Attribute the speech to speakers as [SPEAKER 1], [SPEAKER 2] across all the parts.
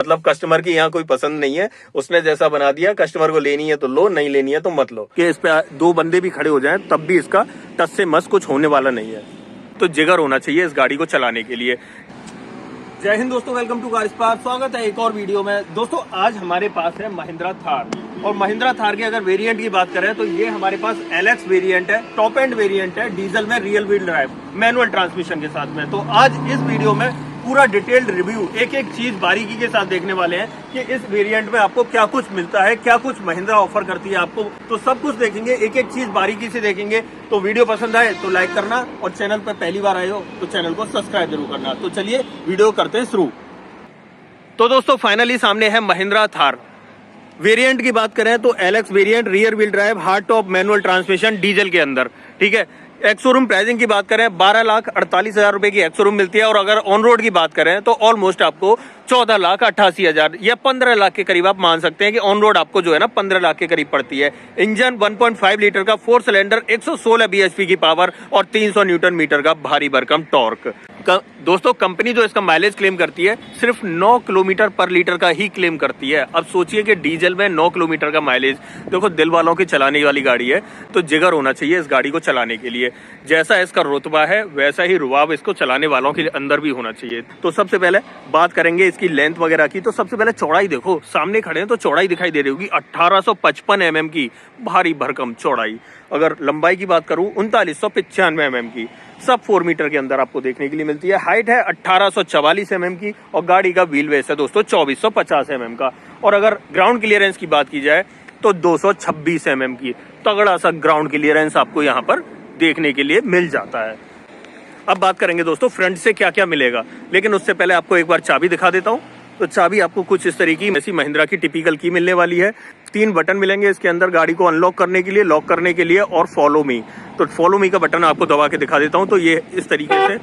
[SPEAKER 1] मतलब कस्टमर की यहाँ कोई पसंद नहीं है, उसने जैसा बना दिया, कस्टमर को लेनी है तो लो, नहीं लेनी है तो मत लो। कि इस पे दो बंदे भी खड़े हो जाएं तब भी इसका टस से मस कुछ होने वाला नहीं है। तो जिगर होना चाहिए इस गाड़ी को चलाने के लिए। जय हिंद दोस्तों, वेलकम टू कार स्पार्क। स्वागत है एक और वीडियो में। दोस्तों आज हमारे पास है महिंद्रा थार, और महिंद्रा थार के अगर वेरिएंट की बात करें तो ये हमारे पास LX वेरिएंट है, टॉप एंड वेरिएंट है, डीजल में, real wheel drive, manual transmission के साथ में। तो आज इस वीडियो में पूरा डिटेल्ड रिव्यू, एक एक चीज बारीकी के साथ देखने वाले हैं कि इस वेरिएंट में आपको क्या कुछ मिलता है, क्या कुछ महिंद्रा ऑफर करती है आपको। तो सब कुछ देखेंगे, एक एक चीज बारीकी से देखेंगे। तो वीडियो पसंद आए तो लाइक करना, और चैनल पर पहली बार आए हो तो चैनल को सब्सक्राइब जरूर करना। तो चलिए वीडियो करते हैं शुरू। तो दोस्तों फाइनली सामने है महिंद्रा थार। वेरिएंट की बात करें तो LX variant, rear wheel drive, hard top, manual transmission, diesel के अंदर। ठीक है, एक्स शोरूम प्राइसिंग की बात करें 12,48,000 रुपए की एक्स शोरूम मिलती है, और अगर ऑन रोड की बात करें तो ऑलमोस्ट आपको 14,88,000 या 15 लाख के करीब आप मान सकते हैं कि ऑन रोड आपको जो है ना 15 लाख के करीब पड़ती है। इंजन 1.5 लीटर का 4 सिलेंडर, 116 bhp की पावर और 300 न्यूटन मीटर का भारी भरकम टॉर्क। दोस्तों कंपनी जो इसका माइलेज क्लेम करती है सिर्फ 9 किलोमीटर पर लीटर का ही क्लेम करती है। अब सोचिए कि डीजल में 9 किलोमीटर का माइलेज, देखो दिल वालों की चलाने वाली गाड़ी है, तो जिगर होना चाहिए इस गाड़ी को चलाने के लिए। जैसा इसका रुतबा है वैसा ही रुबाब इसको चलाने वालों के अंदर भी होना चाहिए। तो सबसे पहले बात करेंगे इसकी लेंथ वगैरह की। तो सबसे पहले चौड़ाई देखो, सामने खड़े हैं तो चौड़ाई दिखाई दे रही होगी 1855 mm की भारी भरकम चौड़ाई। अगर लंबाई की बात करूं 3995 mm की, सब 4 मीटर के अंदर आपको देखने के लिए मिलती है। हाइट है 1844 mm की, और गाड़ी का व्हील बेस है दोस्तों 2450 mm का। और अगर ग्राउंड क्लियरेंस की बात की जाए तो 226 mm की तगड़ा सा ग्राउंड क्लियरेंस आपको यहाँ पर देखने के लिए मिल जाता है। अब बात करेंगे दोस्तों फ्रंट से क्या क्या मिलेगा, लेकिन उससे पहले आपको एक बार चाबी दिखा देता हूँ। तो चाबी आपको कुछ इस तरीके की महिंद्रा की टिपिकल की मिलने वाली है। 3 बटन मिलेंगे इसके अंदर गाड़ी को अनलॉक करने के लिए, लॉक करने के लिए, और फॉलो मी। तो फॉलो मी का बटन आपको दबा के दिखा देता हूं। तो ये इस तरीके से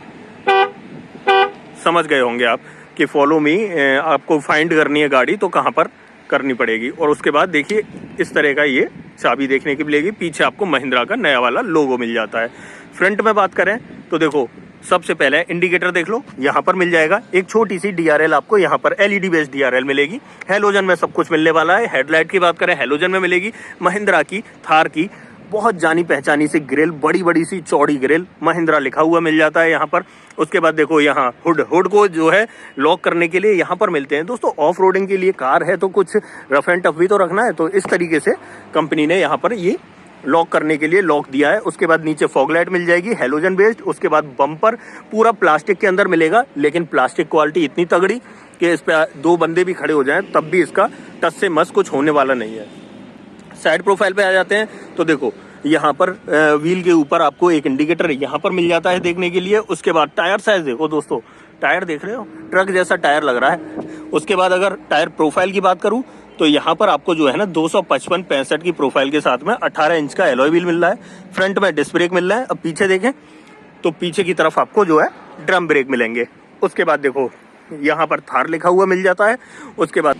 [SPEAKER 1] समझ गए होंगे आप कि फॉलो मी आपको फाइंड करनी है गाड़ी तो कहां पर करनी पड़ेगी। और उसके बाद देखिए इस तरह का ये चाबी देखने की मिलेगी। पीछे आपको महिंद्रा का नया वाला लोगो मिल जाता है। फ्रंट में बात करें तो देखो सबसे पहले इंडिकेटर देख लो, यहाँ पर मिल जाएगा। एक छोटी सी DRL आपको यहाँ पर LED बेस्ड DRL मिलेगी। हेलोजन में सब कुछ मिलने वाला है। हेडलाइट की बात करें हेलोजन में मिलेगी। महिंद्रा की थार की बहुत जानी पहचानी सी ग्रिल, बड़ी बड़ी सी चौड़ी ग्रिल, महिंद्रा लिखा हुआ मिल जाता है यहाँ पर। उसके बाद देखो यहाँ हुड को जो है लॉक करने के लिए यहाँ पर मिलते हैं। दोस्तों ऑफ रोडिंग के लिए कार है तो कुछ रफ एंड टफ भी तो रखना है, तो इस तरीके से कंपनी ने यहाँ पर ये लॉक करने के लिए लॉक दिया है। उसके बाद नीचे फॉग लाइट मिल जाएगी हेलोजन बेस्ड। उसके बाद बम्पर पूरा प्लास्टिक के अंदर मिलेगा, लेकिन प्लास्टिक क्वालिटी इतनी तगड़ी कि इस पे 2 बंदे भी खड़े हो जाएं तब भी इसका टच से मस कुछ होने वाला नहीं है। साइड प्रोफाइल पे आ जाते हैं तो देखो यहाँ पर व्हील के ऊपर आपको एक इंडिकेटर यहाँ पर मिल जाता है देखने के लिए। उसके बाद टायर साइज देखो दोस्तों, टायर देख रहे हो, ट्रक जैसा टायर लग रहा है। उसके बाद अगर टायर प्रोफाइल की बात करूं तो यहाँ पर आपको जो है ना 255-65 की प्रोफाइल के साथ में 18 इंच का एलॉय व्हील मिल रहा है। फ्रंट में डिस्क ब्रेक मिल रहा है। अब पीछे देखें तो पीछे की तरफ आपको जो है ड्रम ब्रेक मिलेंगे। उसके बाद देखो यहाँ पर थार लिखा हुआ मिल जाता है। उसके बाद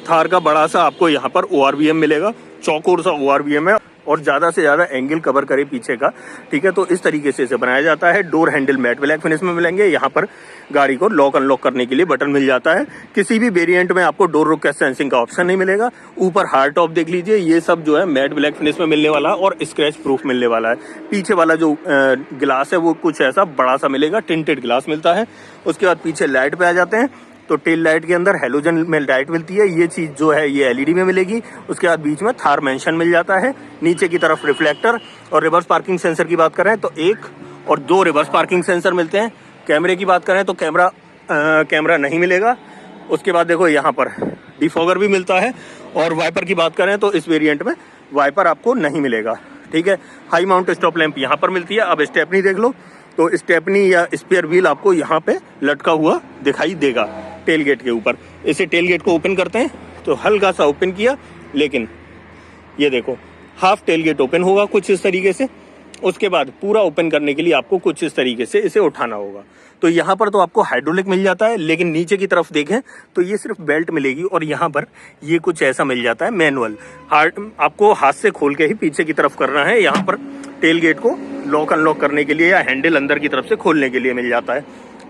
[SPEAKER 1] थार का बड़ा सा आपको यहाँ पर ORVM मिलेगा, चौकोर सा ORVM है, और ज्यादा से ज्यादा एंगल कवर करे पीछे का। ठीक है, तो इस तरीके से इसे बनाया जाता है। Door handle matte black finish में मिलेंगे। यहाँ पर गाड़ी को लॉक अनलॉक करने के लिए बटन मिल जाता है। किसी भी वेरिएंट में आपको डोर रुक सेंसिंग का ऑप्शन नहीं मिलेगा। ऊपर हार्ड टॉप देख लीजिए, ये सब जो है मैट ब्लैक फिनिश में मिलने वाला है और स्क्रैच प्रूफ मिलने वाला है। पीछे वाला जो गिलास है वो कुछ ऐसा बड़ा सा मिलेगा, टिंटेड गिलास मिलता है। उसके बाद पीछे लाइट पे आ जाते हैं तो टेल लाइट के अंदर हेलोजन में लाइट मिलती है। ये चीज जो है ये LED में मिलेगी। उसके बाद बीच में थार मेंशन मिल जाता है। नीचे की तरफ रिफ्लेक्टर, और रिवर्स पार्किंग सेंसर की बात करें तो 1 और 2 रिवर्स पार्किंग सेंसर मिलते हैं। कैमरे की बात करें तो कैमरा नहीं मिलेगा। उसके बाद देखो यहाँ पर डिफॉगर भी मिलता है। और वाइपर की बात करें तो इस वेरिएंट में वाइपर आपको नहीं मिलेगा। ठीक है, हाई माउंट स्टॉप लैंप यहाँ पर मिलती है। अब स्टेपनी देख लो तो स्टेपनी या स्पेयर व्हील आपको यहाँ पे लटका हुआ दिखाई देगा टेल गेट के ऊपर। इसे टेल गेट को ओपन करते हैं तो हल्का सा ओपन किया, लेकिन ये देखो हाफ टेल गेट ओपन होगा कुछ इस तरीके से। उसके बाद पूरा ओपन करने के लिए आपको कुछ इस तरीके से इसे उठाना होगा। तो यहाँ पर तो आपको हाइड्रोलिक मिल जाता है, लेकिन नीचे की तरफ देखें तो ये सिर्फ बेल्ट मिलेगी, और यहाँ पर ये कुछ ऐसा मिल जाता है मैनुअल। आपको हाथ से खोल के ही पीछे की तरफ करना है। यहाँ पर टेल गेट को लॉक अनलॉक करने के लिए या हैंडल अंदर की तरफ से खोलने के लिए मिल जाता है।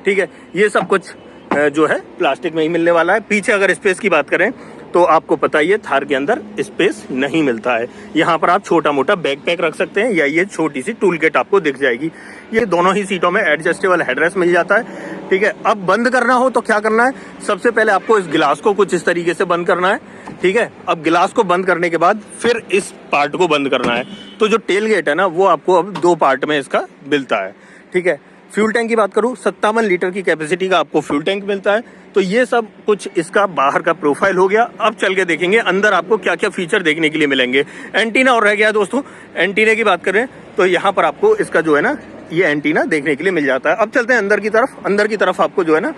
[SPEAKER 1] ठीक है, ये सब कुछ जो है प्लास्टिक में ही मिलने वाला है। पीछे अगर स्पेस की बात करें तो आपको पता ही है थार के अंदर स्पेस नहीं मिलता है। यहाँ पर आप छोटा मोटा बैग पैक रख सकते हैं या ये छोटी सी टूल किट आपको दिख जाएगी। ये दोनों ही सीटों में एडजस्टेबल हेडरेस्ट मिल जाता है, ठीक है। अब बंद करना हो तो क्या करना है, सबसे पहले आपको इस गिलास को कुछ इस तरीके से बंद करना है, ठीक है। अब गिलास को बंद करने के बाद फिर इस पार्ट को बंद करना है। तो जो टेल गेट है ना वो आपको अब 2 पार्ट में इसका मिलता है, ठीक है। फ्यूल टैंक की बात करूं 57 लीटर की कैपेसिटी का आपको फ्यूल टैंक मिलता है। तो ये सब कुछ इसका बाहर का प्रोफाइल हो गया। अब चल के देखेंगे अंदर आपको क्या क्या फीचर देखने के लिए मिलेंगे। एंटीना और रह गया दोस्तों, एंटीना की बात करें तो यहाँ पर आपको इसका जो है ना ये एंटीना देखने के लिए मिल जाता है। अब चलते हैं अंदर की तरफ। अंदर की तरफ आपको जो है ना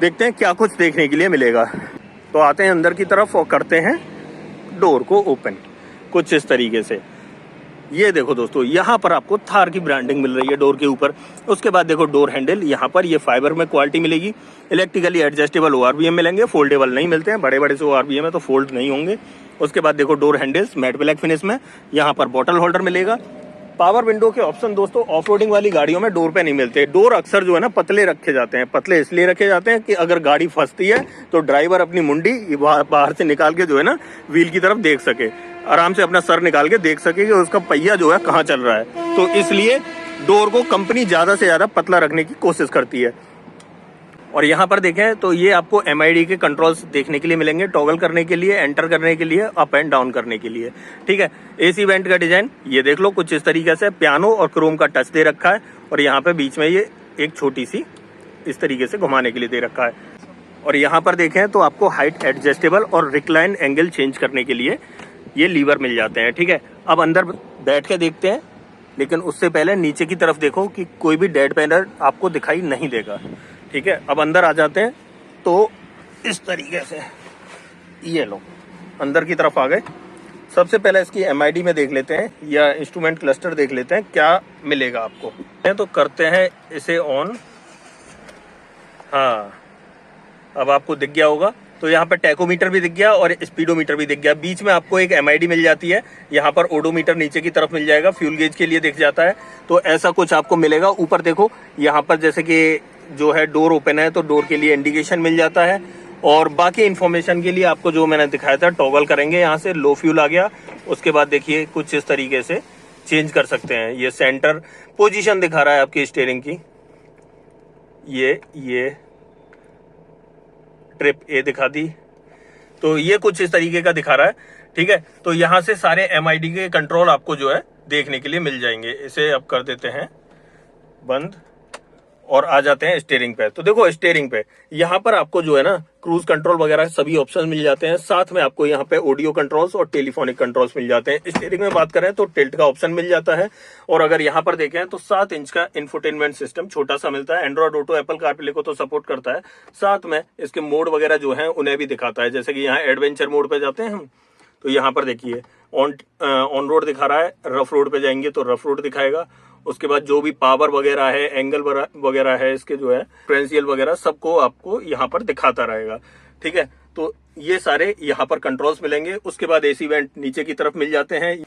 [SPEAKER 1] देखते हैं क्या कुछ देखने के लिए मिलेगा। तो आते हैं अंदर की तरफ और करते हैं डोर को ओपन कुछ इस तरीके से। ये देखो दोस्तों, यहाँ पर आपको थार की ब्रांडिंग मिल रही है डोर के ऊपर। उसके बाद देखो डोर हैंडल, यहाँ पर ये फाइबर में क्वालिटी मिलेगी। इलेक्ट्रिकली एडजस्टेबल ORVM मिलेंगे, फोल्डेबल नहीं मिलते हैं। बड़े बड़े से ORVM है तो फोल्ड नहीं होंगे। उसके बाद देखो door handles matte black finish में, यहाँ पर बॉटल होल्डर मिलेगा। पावर विंडो के ऑप्शन दोस्तों ऑफ रोडिंग वाली गाड़ियों में डोर पे नहीं मिलते। डोर अक्सर जो है ना पतले रखे जाते हैं। पतले इसलिए रखे जाते हैं कि अगर गाड़ी फंसती है तो ड्राइवर अपनी मुंडी बाहर से निकाल के जो है ना व्हील की तरफ देख सके, आराम से अपना सर निकाल के देख सके कि उसका पहिया जो है कहाँ चल रहा है। तो इसलिए डोर को कंपनी ज्यादा से ज्यादा पतला रखने की कोशिश करती है। और यहाँ पर देखें तो ये आपको MID के कंट्रोल्स देखने के लिए मिलेंगे, टॉगल करने के लिए, एंटर करने के लिए, अप एंड डाउन करने के लिए, ठीक है। AC वेंट का डिजाइन ये देख लो कुछ इस तरीके से, पियानो और क्रोम का टच दे रखा है। और यहाँ पे बीच में ये एक छोटी सी इस तरीके से घुमाने के लिए दे रखा है। और यहाँ पर देखें तो आपको हाइट एडजस्टेबल और रिक्लाइन एंगल चेंज करने के लिए ये लीवर मिल जाते हैं, ठीक है। अब अंदर बैठ के देखते हैं, लेकिन उससे पहले नीचे की तरफ देखो कि कोई भी डेड पैनल आपको दिखाई नहीं देगा, ठीक है। अब अंदर आ जाते हैं तो इस तरीके से ये लो अंदर की तरफ आ गए। सबसे पहले इसकी MID में देख लेते हैं या इंस्ट्रूमेंट क्लस्टर देख लेते हैं क्या मिलेगा आपको। तो करते हैं इसे ऑन। हाँ, अब आपको दिख गया होगा। तो यहाँ पर टैकोमीटर भी दिख गया और स्पीडोमीटर भी दिख गया। बीच में आपको एक MID मिल जाती है। यहाँ पर ओडोमीटर नीचे की तरफ मिल जाएगा, फ्यूल गेज के लिए दिख जाता है। तो ऐसा कुछ आपको मिलेगा। ऊपर देखो यहाँ पर जैसे कि जो है डोर ओपन है तो डोर के लिए इंडिकेशन मिल जाता है। और बाकी इन्फॉर्मेशन के लिए आपको जो मैंने दिखाया था टॉगल करेंगे, यहाँ से लो फ्यूल आ गया। उसके बाद देखिए कुछ इस तरीके से चेंज कर सकते हैं। ये सेंटर पोजीशन दिखा रहा है आपकी स्टीयरिंग की, ये ट्रिप ए दिखा दी। तो ये कुछ इस तरीके का दिखा रहा है, ठीक है। तो यहाँ से सारे MID के कंट्रोल आपको जो है देखने के लिए मिल जाएंगे। इसे अब कर देते हैं बंद और आ जाते हैं स्टीयरिंग पे। तो देखो स्टीयरिंग पे यहाँ पर आपको जो है ना क्रूज कंट्रोल वगैरह सभी ऑप्शन मिल जाते हैं। साथ में आपको यहाँ पे ऑडियो कंट्रोल्स और टेलीफोनिक कंट्रोल्स मिल जाते हैं। स्टीयरिंग में बात करें तो टिल्ट का ऑप्शन मिल जाता है। और अगर यहाँ पर देखें तो 7 इंच का इंफोटेनमेंट सिस्टम छोटा सा मिलता है। एंड्रॉइड ऑटो, एप्पल कारप्ले को तो सपोर्ट करता है। साथ में इसके मोड वगैरह जो है उन्हें भी दिखाता है। जैसे कि यहाँ एडवेंचर मोड पे जाते हैं हम तो यहाँ पर देखिए ऑन रोड दिखा रहा है। रफ रोड पे जाएंगे तो रफ रोड दिखाएगा। उसके बाद जो भी पावर वगैरह है, एंगल वगैरह है, इसके जो है डिफरेंशियल वगैरह सबको आपको यहाँ पर दिखाता रहेगा, ठीक है। तो ये सारे यहाँ पर कंट्रोल्स मिलेंगे। उसके बाद AC वेंट नीचे की तरफ मिल जाते हैं।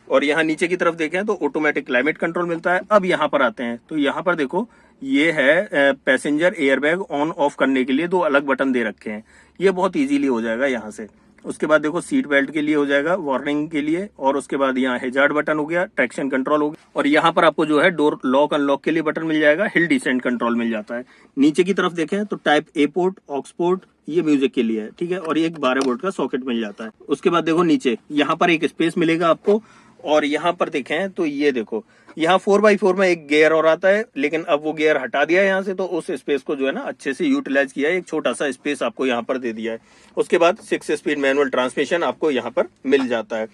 [SPEAKER 1] और यहाँ नीचे की तरफ देखें तो ऑटोमेटिक क्लाइमेट कंट्रोल मिलता है। अब यहाँ पर आते हैं तो यहाँ पर देखो ये है पैसेंजर एयरबैग ऑन ऑफ करने के लिए 2 अलग बटन दे रखे हैं। ये बहुत इजीली हो जाएगा यहाँ से। उसके बाद देखो सीट बेल्ट के लिए हो जाएगा, वार्निंग के लिए। और उसके बाद यहाँ हैजार्ड बटन हो गया, ट्रैक्शन कंट्रोल हो गया। और यहाँ पर आपको जो है डोर लॉक अनलॉक के लिए बटन मिल जाएगा। हिल डिसेंट कंट्रोल मिल जाता है। नीचे की तरफ देखें तो type A port, aux port, ये म्यूजिक के लिए है, ठीक है। और ये एक 12 वोल्ट का सॉकेट मिल जाता है। उसके बाद देखो नीचे यहाँ पर एक स्पेस मिलेगा आपको। और यहाँ पर देखें तो ये देखो यहाँ 4x4 में एक गियर और आता है, लेकिन अब वो गियर हटा दिया है यहाँ से। तो उस स्पेस को जो है ना अच्छे से यूटिलाइज किया है। एक छोटा सा स्पेस आपको यहाँ पर दे दिया है। उसके बाद 6 स्पीड मैनुअल ट्रांसमिशन आपको यहाँ पर मिल जाता है।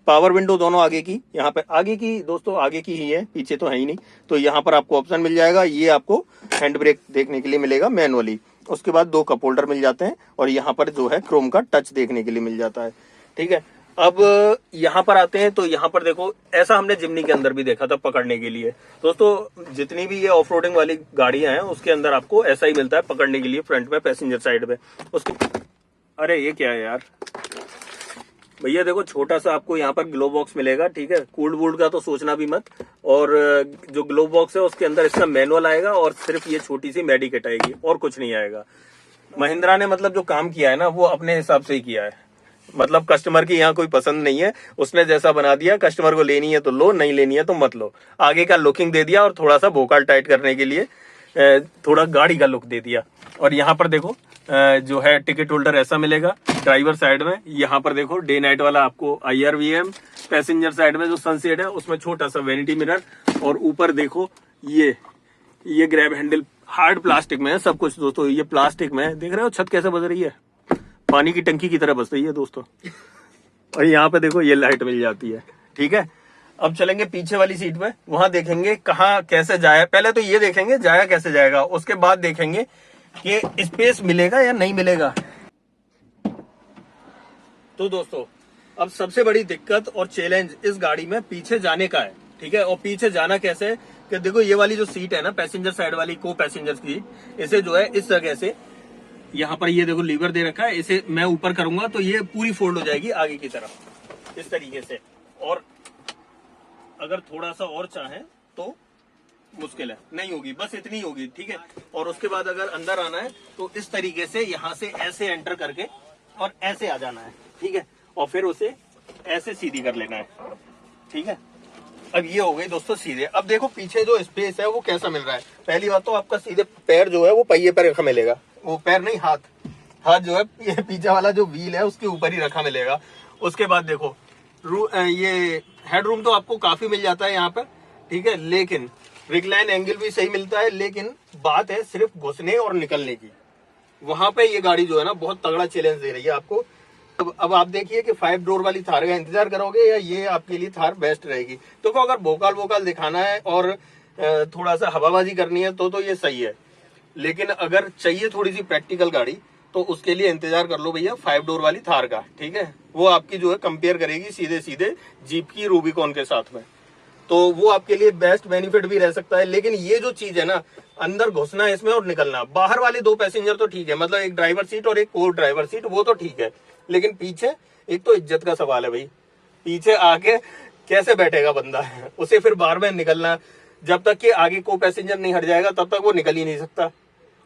[SPEAKER 1] पावर विंडो दोनों आगे की, यहाँ पे आगे की दोस्तों आगे की ही है, पीछे तो है ही नहीं। तो यहाँ पर आपको ऑप्शन मिल जाएगा। ये आपको हैंड ब्रेक देखने के लिए मिलेगा मैनुअली। उसके बाद 2 कप होल्डर मिल जाते हैं। और यहाँ पर जो है क्रोम का टच देखने के लिए मिल जाता है, ठीक है। अब यहाँ पर आते हैं तो यहाँ पर देखो ऐसा हमने जिम्नी के अंदर भी देखा था पकड़ने के लिए। दोस्तों जितनी भी ये ऑफ रोडिंग वाली गाड़ियां हैं उसके अंदर आपको ऐसा ही मिलता है पकड़ने के लिए फ्रंट में, पैसेंजर साइड में। उसके अरे ये क्या है यार भैया, देखो छोटा सा आपको यहाँ पर ग्लो बॉक्स मिलेगा, ठीक है। कूल्ड वूल्ड का तो सोचना भी मत। और जो ग्लो बॉक्स है उसके अंदर इसका मैनुअल आएगा और सिर्फ ये छोटी सी मेडिकेट आएगी और कुछ नहीं आएगा। महिंद्रा ने मतलब जो काम किया है ना वो अपने हिसाब से ही किया है। मतलब कस्टमर की यहाँ कोई पसंद नहीं है, उसने जैसा बना दिया, कस्टमर को लेनी है तो लो, नहीं लेनी है तो मत लो। आगे का लुकिंग दे दिया और थोड़ा सा भोकाल टाइट करने के लिए थोड़ा गाड़ी का लुक दे दिया। और यहाँ पर देखो जो है टिकट होल्डर ऐसा मिलेगा ड्राइवर साइड में। यहाँ पर देखो डे नाइट वाला आपको IRVM, पैसेंजर साइड में जो सनसेट है उसमें छोटा सा वैनिटी मिरर, और ऊपर देखो ये ग्रैब हैंडल हार्ड प्लास्टिक में है सब कुछ दोस्तों। ये प्लास्टिक में है, देख रहे हो छत कैसे बज रही है, पानी की टंकी की तरह बज रही है दोस्तों। और यहाँ पे देखो ये लाइट मिल जाती है। ठीक है, अब चलेंगे पीछे वाली सीट पे, वहां देखेंगे कहाँ कैसे जाए। पहले तो ये देखेंगे जाया कैसे जाएगा, उसके बाद देखेंगे कि स्पेस मिलेगा या नहीं मिलेगा। तो दोस्तों अब सबसे बड़ी दिक्कत और चैलेंज इस गाड़ी में पीछे जाने का है। ठीक है, और पीछे जाना कैसे है कि देखो ये वाली जो सीट है ना पैसेंजर साइड वाली को पैसेंजर सीट, इसे जो है इस जगह से यहाँ पर ये देखो लीवर दे रखा है, इसे मैं ऊपर करूंगा तो ये पूरी फोल्ड हो जाएगी आगे की तरफ इस तरीके से। और अगर थोड़ा सा और चाहे तो मुश्किल है, नहीं होगी, बस इतनी होगी। ठीक है, और उसके बाद अगर अंदर आना है तो इस तरीके से यहाँ से ऐसे एंटर करके और ऐसे आ जाना है। ठीक है, और फिर उसे ऐसे सीधी कर लेना है। ठीक है, अब ये हो गई दोस्तों सीधे। अब देखो पीछे जो स्पेस है वो कैसा मिल रहा है। पहली बात तो आपका सीधे पैर जो है वो पहिए पर रखा मिलेगा, वो पैर नहीं हाथ जो है ये पीछे वाला जो व्हील है उसके ऊपर ही रखा मिलेगा। उसके बाद देखो ये हेड रूम तो आपको काफी मिल जाता है यहाँ पर। ठीक है, लेकिन रिक्लाइन एंगल भी सही मिलता है, लेकिन बात है सिर्फ घुसने और निकलने की। वहां पे ये गाड़ी जो है ना बहुत तगड़ा चैलेंज दे रही है आपको। अब आप देखिए कि 5 डोर वाली थार का इंतजार करोगे या ये आपके लिए थार बेस्ट रहेगी। तो अगर भोकाल दिखाना है और थोड़ा सा हवाबाजी करनी है तो ये सही है, लेकिन अगर चाहिए थोड़ी सी प्रैक्टिकल गाड़ी तो उसके लिए इंतजार कर लो भैया 5 डोर वाली थार का। ठीक है, वो आपकी जो है कंपेयर करेगी सीधे सीधे जीप की रूबिकॉन के साथ में, तो वो आपके लिए बेस्ट बेनिफिट भी रह सकता है। लेकिन ये जो चीज है ना अंदर घुसना है इसमें और निकलना, बाहर वाले 2 पैसेंजर तो ठीक है, मतलब एक ड्राइवर सीट और एक को ड्राइवर सीट वो तो ठीक है, लेकिन पीछे एक तो इज्जत का सवाल है भाई, पीछे आके कैसे बैठेगा बंदा उसे फिर बार बार निकलना, जब तक कि आगे को पैसेंजर नहीं हट जाएगा तब तक वो निकल ही नहीं सकता।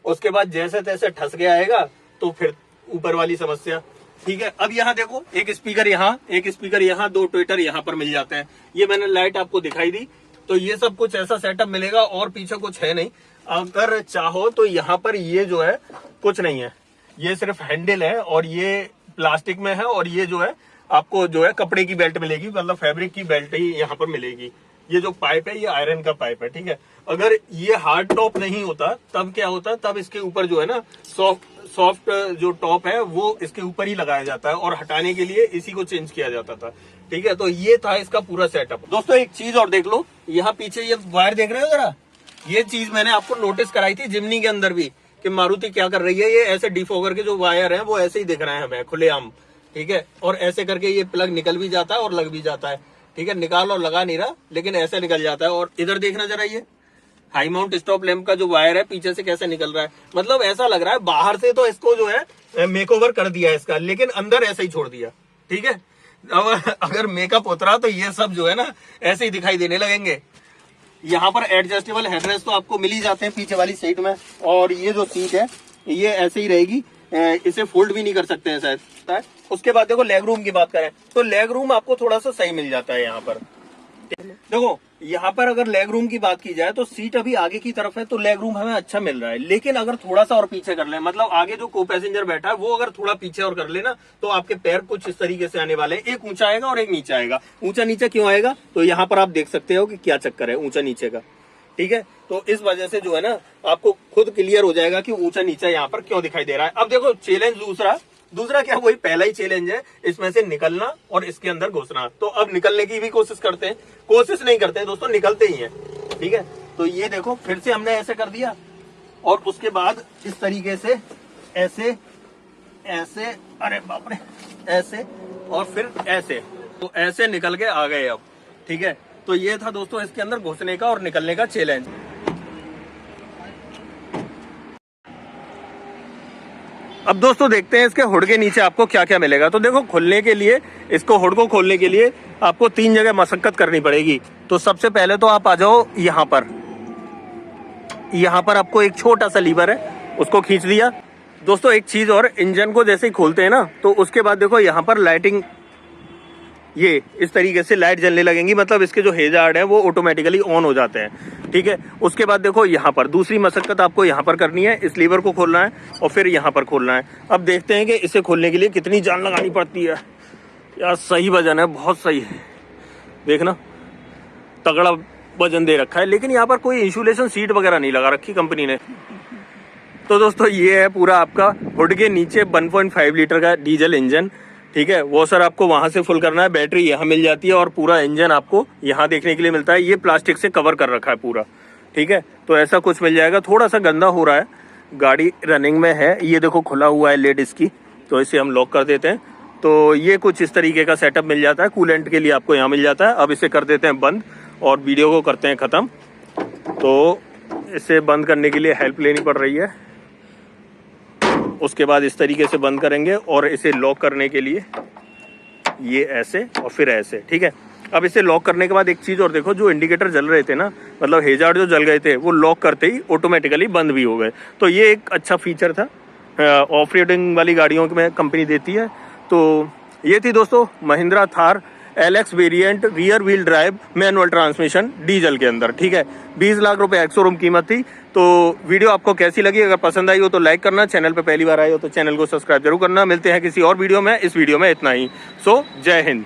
[SPEAKER 1] उसके बाद जैसे तैसे ठस के आएगा तो फिर ऊपर वाली समस्या। ठीक है, अब यहाँ देखो एक स्पीकर यहाँ, एक स्पीकर यहाँ, 2 ट्विटर यहाँ पर मिल जाते हैं। ये मैंने लाइट आपको दिखाई दी, तो ये सब कुछ ऐसा सेटअप मिलेगा और पीछे कुछ है नहीं। अगर चाहो तो यहाँ पर ये जो है कुछ नहीं है, ये सिर्फ हैंडल है और ये प्लास्टिक में है, और ये जो है आपको जो है कपड़े की बेल्ट मिलेगी, मतलब फैब्रिक की बेल्ट ही यहाँ पर मिलेगी। ये जो पाइप है ये आयरन का पाइप है। ठीक है, अगर ये हार्ड टॉप नहीं होता तब क्या होता, तब इसके ऊपर जो है ना सॉफ्ट जो टॉप है वो इसके ऊपर ही लगाया जाता है और हटाने के लिए इसी को चेंज किया जाता था। ठीक है, तो ये था इसका पूरा सेटअप। दोस्तों एक चीज और देख लो, यहाँ पीछे ये वायर देख रहे हो जरा, ये चीज मैंने आपको नोटिस कराई थी जिमनी के अंदर भी कि मारुति क्या कर रही है। ये ऐसे डिफोगर के जो वायर है वो ऐसे ही दिख रहे हैं हमें खुलेआम। ठीक है, और ऐसे करके ये प्लग निकल भी जाता है और लग भी जाता है। ठीक है, निकाल और लगा नहीं रहा, लेकिन ऐसे निकल जाता है। और इधर देखना जरा, ये हाई माउंट स्टॉप लैंप का जो वायर है पीछे से कैसे निकल रहा है, मतलब ऐसा लग रहा है बाहर से तो इसको जो है मेकओवर कर दिया है इसका, लेकिन अंदर ऐसे ही छोड़ दिया। ठीक है, अब अगर मेकअप उतरा तो ये सब जो है ना ऐसे ही दिखाई देने लगेंगे। यहाँ पर एडजस्टेबल हेडरेस्ट तो आपको मिल ही जाते हैं पीछे वाली सीट में, और ये जो सीट है ये ऐसे ही रहेगी, इसे फोल्ड भी नहीं कर सकते हैं शायद। उसके बाद देखो लेग रूम की बात करें तो लेग रूम आपको थोड़ा सा सही मिल जाता है यहाँ पर। देखो यहाँ पर अगर लेग रूम की बात की जाए तो सीट अभी आगे की तरफ है तो लेग रूम हमें अच्छा मिल रहा है, लेकिन अगर थोड़ा सा और पीछे कर ले, मतलब आगे जो को पैसेंजर बैठा है वो अगर थोड़ा पीछे और कर लेना तो आपके पैर कुछ इस तरीके से आने वाले हैं, एक ऊंचा आएगा और एक नीचा आएगा। ऊंचा नीचा क्यों आएगा तो यहाँ पर आप देख सकते हो कि क्या चक्कर है ऊंचा नीचे का। ठीक है, तो इस वजह से जो है ना आपको खुद क्लियर हो जाएगा कि ऊंचा नीचा यहाँ पर क्यों दिखाई दे रहा है। अब देखो चैलेंज दूसरा क्या, वही पहला ही चैलेंज है, इसमें से निकलना और इसके अंदर घुसना। तो अब निकलने की भी कोशिश करते हैं, कोशिश नहीं करते हैं दोस्तों, निकलते ही हैं। ठीक है, तो ये देखो फिर से हमने ऐसे कर दिया और उसके बाद इस तरीके से ऐसे ऐसे, अरे बाप रे, ऐसे और फिर ऐसे, तो ऐसे निकल के आ गए अब। ठीक है, तो ये था दोस्तों इसके अंदर घुसने का और निकलने का चैलेंज। अब दोस्तों देखते हैं इसके हुड के नीचे आपको क्या क्या मिलेगा। तो देखो खुलने के लिए, इसको हुड को खोलने के लिए आपको 3 जगह मशक्कत करनी पड़ेगी। तो सबसे पहले तो आप आ जाओ यहाँ पर आपको एक छोटा सा लीवर है, उसको खींच दिया, दोस्तों एक चीज और, इंजन को जैसे ही खोलते हैं ना तो उसके बाद देखो यहाँ पर लाइटिंग, ये इस तरीके से लाइट जलने लगेंगी, मतलब इसके जो हेजार्ड है वो ऑटोमेटिकली ऑन हो जाते हैं। ठीक है, उसके बाद देखो यहाँ पर दूसरी मशक्कत आपको यहाँ पर करनी है, इस लीवर को खोलना है और फिर यहाँ पर खोलना है। अब देखते हैं कि इसे खोलने के लिए कितनी जान लगानी पड़ती है। यार सही वजन है, बहुत सही है, देखना तगड़ा वजन दे रखा है, लेकिन यहाँ पर कोई इंसुलेशन सीट वगैरह नहीं लगा रखी कंपनी ने। तो दोस्तों ये है पूरा आपका हुड के नीचे 1.5 लीटर का डीजल इंजन। ठीक है, वो सर आपको वहां से फुल करना है, बैटरी यहाँ मिल जाती है और पूरा इंजन आपको यहाँ देखने के लिए मिलता है। ये प्लास्टिक से कवर कर रखा है पूरा। ठीक है, तो ऐसा कुछ मिल जाएगा। थोड़ा सा गंदा हो रहा है, गाड़ी रनिंग में है, ये देखो खुला हुआ है लेड इसकी, तो इसे हम लॉक कर देते हैं। तो ये कुछ इस तरीके का सेटअप मिल जाता है, कूलेंट के लिए आपको यहाँ मिल जाता है। अब इसे कर देते हैं बंद और वीडियो को करते हैं ख़त्म। तो इसे बंद करने के लिए हेल्प लेनी पड़ रही है। उसके बाद इस तरीके से बंद करेंगे और इसे लॉक करने के लिए ये ऐसे और फिर ऐसे। ठीक है, अब इसे लॉक करने के बाद एक चीज़ और देखो, जो इंडिकेटर जल रहे थे ना, मतलब हेजार्ड जो जल गए थे, वो लॉक करते ही ऑटोमेटिकली बंद भी हो गए। तो ये एक अच्छा फीचर था, ऑफ रोडिंग वाली गाड़ियों में कंपनी देती है। तो ये थी दोस्तों Mahindra Thar LX variant rear wheel drive manual transmission diesel के अंदर। ठीक है, 20 लाख रुपए एक्स शोरूम कीमत थी। तो वीडियो आपको कैसी लगी? अगर पसंद आई हो तो लाइक करना, चैनल पे पहली बार आए हो तो चैनल को सब्सक्राइब जरूर करना। मिलते हैं किसी और वीडियो में। इस वीडियो में इतना ही। सो जय हिंद।